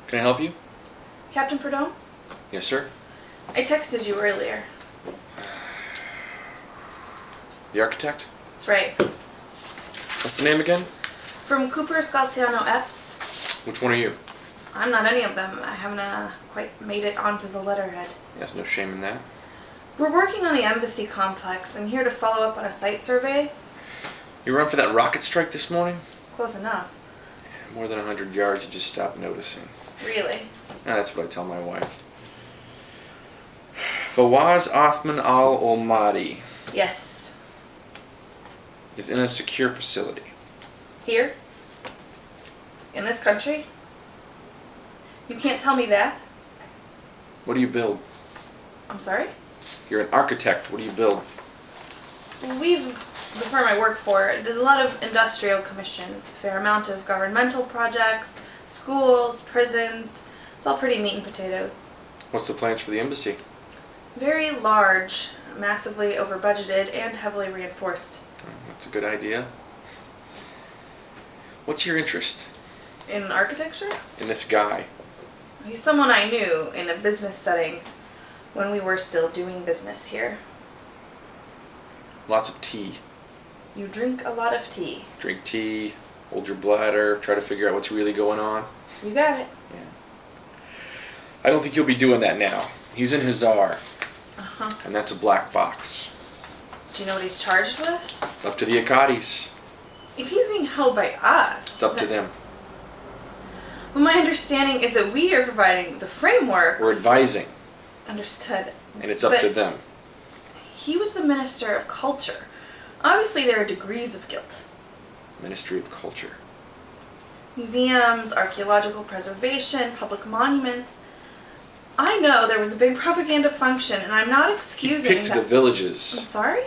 Can I help you? Captain Prudhomme? Yes, sir. I texted you earlier. The architect? That's right. What's the name again? From Cooper Scalziano Epps. Which one are you? I'm not any of them. I haven't quite made it onto the letterhead. There's no shame in that. We're working on the embassy complex. I'm here to follow up on a site survey. You were up for that rocket strike this morning? Close enough. More than 100 yards, you just stopped noticing. Really? That's what I tell my wife. Fawaz Othman al-Olmadi Yes. is in a secure facility. Here? In this country? You can't tell me that? What do you build? I'm sorry? You're an architect. What do you build? The firm I work for, does a lot of industrial commissions, a fair amount of governmental projects, schools, prisons. It's all pretty meat and potatoes. What's the plans for the embassy? Very large, massively over budgeted, and heavily reinforced. That's a good idea. What's your interest? In architecture? In this guy. He's someone I knew in a business setting when we were still doing business here. Lots of tea. You drink a lot of tea. Drink tea, hold your bladder, try to figure out what's really going on. You got it. Yeah. I don't think he'll be doing that now. He's in Hazar, and that's a black box. Do you know what he's charged with? It's up to the Akadis. If he's being held by us... It's up to them. Well, my understanding is that we are providing the framework... We're advising. Understood. And it's up to them. He was the Minister of Culture. Obviously, there are degrees of guilt. Ministry of Culture. Museums, archaeological preservation, public monuments. I know there was a big propaganda function, and I'm not excusing He picked the villages. I'm sorry?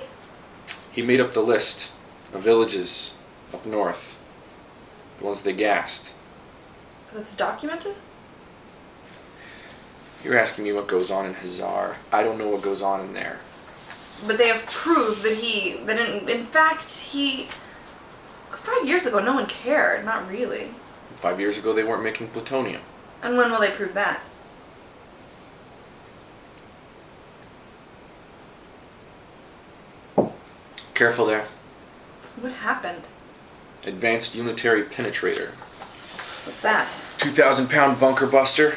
He made up the list of villages up north. The ones they gassed. That's documented? You're asking me what goes on in Hazar. I don't know what goes on in there. But they have proved that in fact, 5 years ago, no one cared. Not really. 5 years ago, they weren't making plutonium. And when will they prove that? Careful there. What happened? Advanced Unitary Penetrator. What's that? 2,000-pound bunker buster.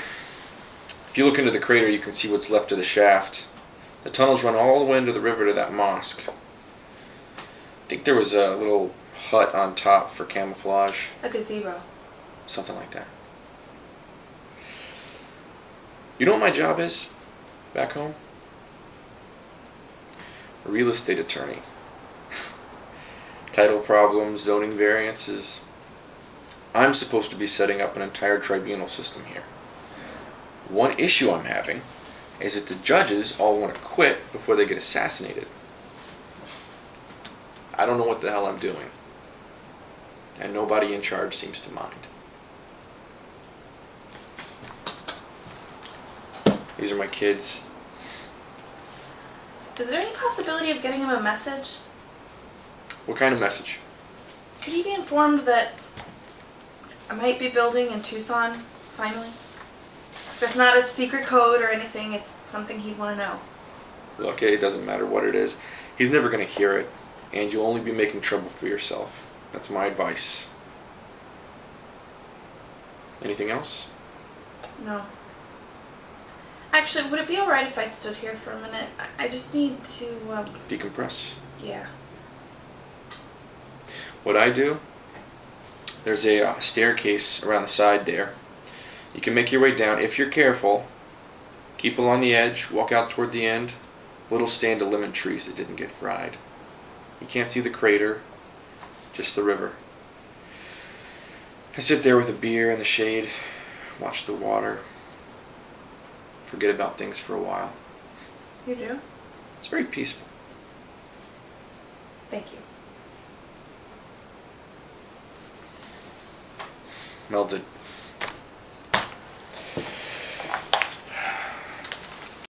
If you look into the crater, you can see what's left of the shaft. The tunnels run all the way into the river to that mosque. I think there was a little hut on top for camouflage. A gazebo. Something like that. You know what my job is back home? A real estate attorney. Title problems, zoning variances. I'm supposed to be setting up an entire tribunal system here. One issue I'm having is that the judges all want to quit before they get assassinated. I don't know what the hell I'm doing. And nobody in charge seems to mind. These are my kids. Is there any possibility of getting him a message? What kind of message? Could he be informed that I might be building in Tucson, finally? It's not a secret code or anything, it's something he'd want to know. Look, it doesn't matter what it is. He's never going to hear it, and you'll only be making trouble for yourself. That's my advice. Anything else? No. Actually, would it be alright if I stood here for a minute? I just need to, Decompress. Yeah. What I do, there's a staircase around the side there. You can make your way down if you're careful. Keep along the edge, walk out toward the end. Little stand of lemon trees that didn't get fried. You can't see the crater, just the river. I sit there with a beer in the shade, watch the water, forget about things for a while. You do? It's very peaceful. Thank you. Melted.